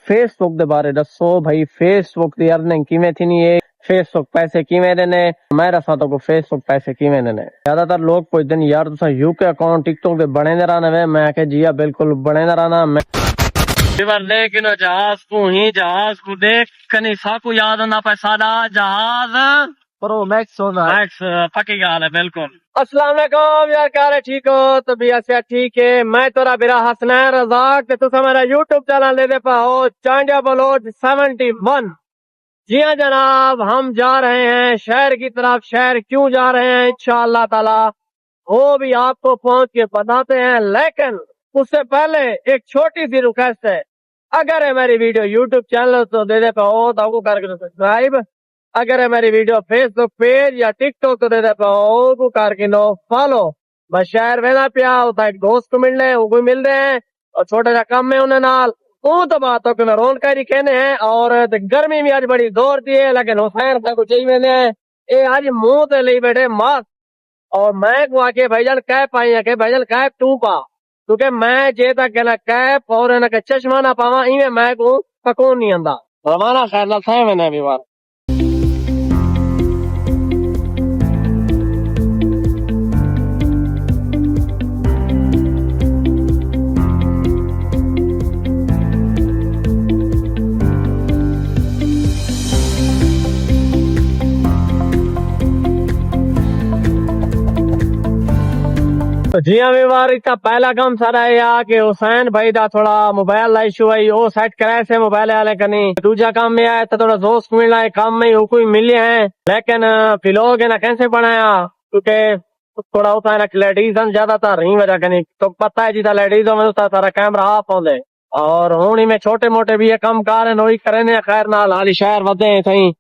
Face بک دے بارے دسو بھائی، فیس بک دی ارننگ کیویں تھینی ہے، فیس بک پیسے کیویں دینے، میں رسا تو کو فیس بک پیسے کیویں دینے۔ زیادہ تر لوگ پوچھتے ہیں یار تساں یو کے اکاؤنٹ ٹک ٹاک دے بنے نہ رہنا ہے، میں کہ جی ہاں بالکل بنے نہ رہنا۔ لیکن جہاز کو دیکھ کنی سا کو یاد آنا پہ ساڈا جہاز پرو میکس ہونا میکس پکی گال ہے بالکل۔ السلام علیکم یار، کیا ہے ٹھیک ہو؟ طبیعت سے ٹھیک ہے؟ میں تورا برا حسنین رزاق تے تساں میرا یوٹیوب چینل دے پا ہو چانڈیا بلوچ 71۔ جی ہاں جناب، ہم جا رہے ہیں شہر کی طرف۔ شہر کیوں جا رہے ہیں انشاءاللہ تعالی وہ بھی آپ کو پہنچ کے بتاتے ہیں، لیکن اس سے پہلے ایک چھوٹی سی ریکویسٹ ہے، اگر ہے میری ویڈیو یوٹیوب چینل تو دے دے پہ ہو تو آپ کو کر کے سبسکرائب، اگر ہے میری ویڈیو فیس بک پیج یا ٹک ٹاک تو دے دے پہ ہو تو کر کے نو فالو۔ بس شہر وینا پیا ہوتا ایک دوست کو ملنے وہ کوئی مل رہے ہیں اور چھوٹا سا کم ہے انہیں نال اون تو بات ہو کہ میں رون کری کہنے ہیں۔ اور گرمی بھی آج بڑی زور دی ہے، لیکن حسین کا کچھ چاہیے میں اے آج منہ تے لئی بیٹھے ماسک، اور میں کو آ کے بھائی جان کیپ پائی ہے کہ بھائی جان کیپ تو پا، کیونکہ میں جے تک کہنا کیپ اور انہیں کہ چشمہ نہ پاواں ایویں میں کو پکون نہیں آندا۔ روانہ خیر نال تھے میں نے بھی بار جی ہاں ویوار کا پہلا کام سارا یہ کہ حسین بھائی دا تھوڑا موبائل ایشو ہے وہ سیٹ کرائے سے موبائل والے کنی۔ دوجا کام میں آیا تھا تھوڑا دوست ملنا ہے، کام میں کوئی ملے ہیں لیکن فلوگ ہے نا کیسے بنایا کیونکہ تھوڑا ہوتا ہے نا لیڈیز زیادہ تر رہی وجہ کنی تو پتہ ہے جیتا لیڈیزوں میں ہوتا سارا کیمرہ آف ہوندے اور ہونی میں چھوٹے موٹے بھی یہ کام کار ہیں وہی کرنے خیر نال حالی شہر ودے ہیں صحیح۔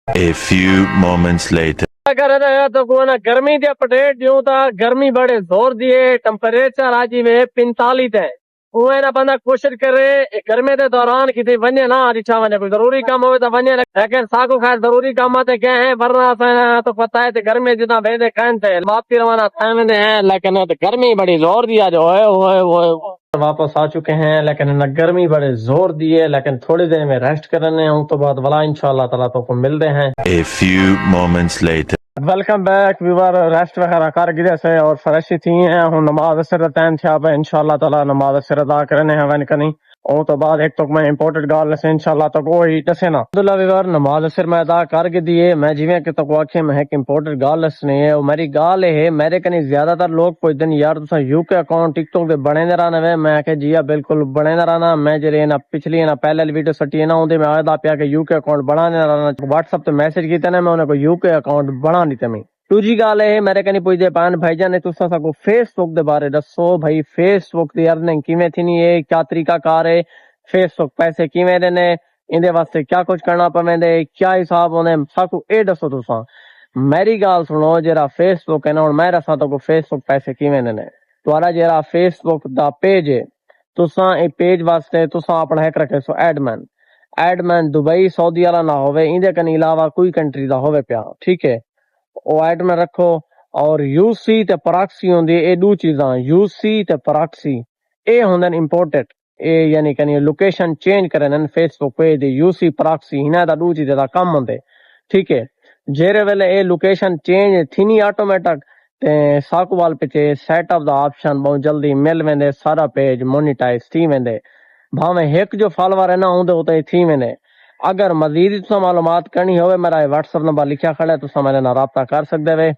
A few moments later. اگر تو کو نا گرمی دے اپڈیٹ دیوں تا گرمی بڑے زور دیے، ٹمپریچر آج میں 45 ہے۔ وہ نا بندہ کوشش کرے گرمی دے دوران کسی ونجے نہ اچھا ونجے، کوئی ضروری کام ہوئے تو ونجے، لیکن ساکو خیر ضروری کام آتے کیا ہیں ورنہ تو پتہ ہے گرمی جتنا بیندے کہن تھے واپسی روانہ تھے ہیں، لیکن گرمی بڑی زور دیا جو ہوئے واپس آ چکے ہیں، لیکن گرمی بڑے زور دیے، لیکن تھوڑی دیر میں ریسٹ کرنے ہوں تو بعد والا انشاءاللہ تعالیٰ تو کو ملتے ہیں۔ A few moments later. Welcome back viewer, rest وغیرہ کر گئے سے اور فریش تھی ہیں ہوں نماز اثر ٹائم تھا پہ انشاءاللہ تعالیٰ نماز اثر ادا کرنے ہیں ون کنی اور تو بعد ایک تو میں امپورٹنٹ گال سے انشاءاللہ تو کوئی دسے نا الحمدللہ ویور نماز اثر میں ادا کر کے دیے میں جویں کہ تو آکھے میں ایک امپورٹنٹ گال سنے ہے، میری گال ہے میرے کنی زیادہ تر لوگ پوچھتے ہیں یار تساں یو کے اکاؤنٹ ٹک ٹاک دے بنے نہ رہنا ہے، میں کہ جی ہاں بالکل بنے نہ رہنا۔ میں جڑے نا پچھلی نا پہلے ویڈیو سٹی ہے نا اون دے میں آیا پیا کہ یو کے اکاؤنٹ بنا نہ رہنا، واٹس ایپ تے میسج کیتے نے میں انہاں کو یو کے اکاؤنٹ بنا دیتے میں۔ دوجی گال ہے میرے کنی پوچھتے پان بھائی جان نے تساں سا کو فیس بک دے بارے دسو بھائی، فیس بک دی ارننگ کیویں تھینی ہے، کیا طریقہ کار ہے، فیس بک پیسے کیویں دینے، اندے واسطے کیا کچھ کرنا پوندے، کیا حساب ہوندے سا کو اے دسو تساں۔ میری گال سنو، جڑا فیس بک ہے نا میں رسا تو کو فیس بک پیسے کیویں دینے، تہاڈا جڑا فیس بک دا پیج ہے تساں اے پیج واسطے تساں اپنا ایک رکھے سو ایڈمن دبئی سعودی والا نہ ہوے، اندے کنی علاوہ کوئی کنٹری دا ہوے پیا، ٹھیک ہے، او ایڈ میں رکھو۔ اور یو سی تے پراکسی ہوندی اے دو چیزاں، یو سی تے پراکسی اے ہوندن امپورٹنٹ، اے یعنی کہ لوکیشن چینج کرن فیس بک پہ دی یو سی پراکسی ہنا دا دو چیزاں دا کم ہوندے، ٹھیک ہے۔ جیرے ویلے اے لوکیشن چینج تھینی آٹومیٹک تے ساکو وال پچے سیٹ اپ دا آپشن بہت جلدی مل ویندے، سارا پیج مونیٹائز تھی ویندے، بھاویں ایک جو فالوور ہے نا اون دے اوتے تھی ویندے۔ اگر مزید تساں معلومات کرنی ہوئے میرا واٹس ایپ نمبر لکھیا کھڑا ہے تساں میرے نال رابطہ کر سکدے وے۔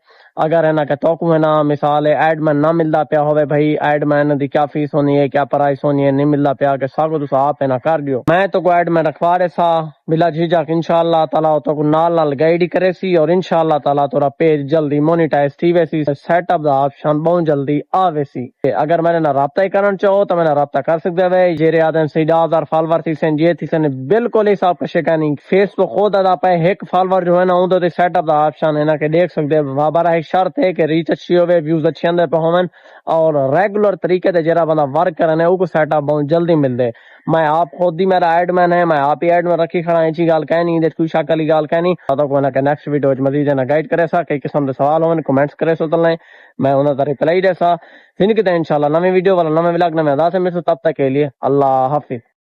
اگر ہے نا کہ توکو ہے نا مثال ایڈمن نہ ملدا پیا ہوئے بھائی ایڈمن دی کیا فیس ہونی ہے، کیا پرائس ہونی ہے، نہیں ملدا پیا کہ ساکو تساں آپ ہے نا کر دیو، میں تو کو ایڈمن رکھوا رہے سا بلا جھجک انشاءاللہ تعالیٰ تو کو نال گائیڈ کرے سی اور انشاءاللہ تعالیٰ تورا پیج جلدی مونیٹائز تھی ویسی، سیٹ اپ دا آپشن بہت جلدی آوے سی۔ اگر میں نے رابطہ ہی کرنا چاہو تو میں نے رابطہ کر سکدے وے، جیرے آدن 60,000 فالوور تھی سن جے تھی سن بالکل حساب کا شکا نہیں، فیس بک خود ادا پہ ایک فالوور جو ہے نا اون دے سیٹ اپ دا آپشن ہے نا کہ دیکھ سکدے بابا ایک شرط ہے کہ ریچ اچھی ہوے، ویوز اچھے اندر پہ ہون اور ریگولر طریقے تے جڑا بندہ ورک کرنے او کو سیٹ اپ بہت جلدی مل دے۔ میں آپ خود ہی میرا ایڈمن ہے، میں آپ ہی ایڈمن رکھی کھڑا ایچی گال کہنی دے کوئی شک والی گال کہنی تو کو نا کہ نیکسٹ ویڈیو وچ مزید نا گائیڈ کرے سا، کئی قسم دے سوال ہون کمنٹس کرے سو تلیں میں انہاں دا رپلائی دے سا، زندگی تے انشاءاللہ نویں ویڈیو والا نویں ولاگ نویں انداز سے ملے، تب تک کے لیے اللہ حافظ۔